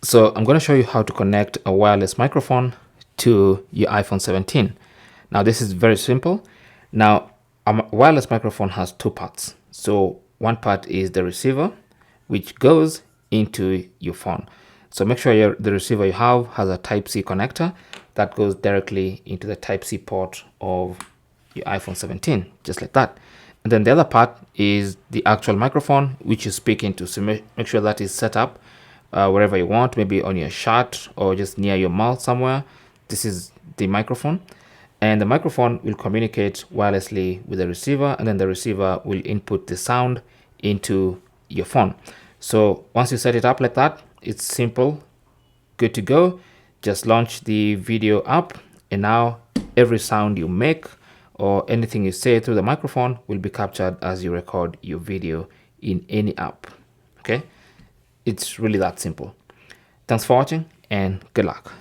So I'm going to show you how to connect a wireless microphone to your iPhone 17. Now this is very simple. Now a wireless microphone has two parts. So one part is the receiver, which goes into your phone. So make sure the receiver you have has a Type-C connector that goes directly into the Type-C port of your iPhone 17, just like that. And then the other part is the actual microphone, which you speak into. So make sure that is set up wherever you want, maybe on your shirt or just near your mouth somewhere. This is the microphone. And the microphone will communicate wirelessly with the receiver, and then the receiver will input the sound into your phone. So once you set it up like that, it's simple, good to go. Just launch the video app, and now every sound you make or anything you say through the microphone will be captured as you record your video in any app. Okay, it's really that simple. Thanks for watching and good luck.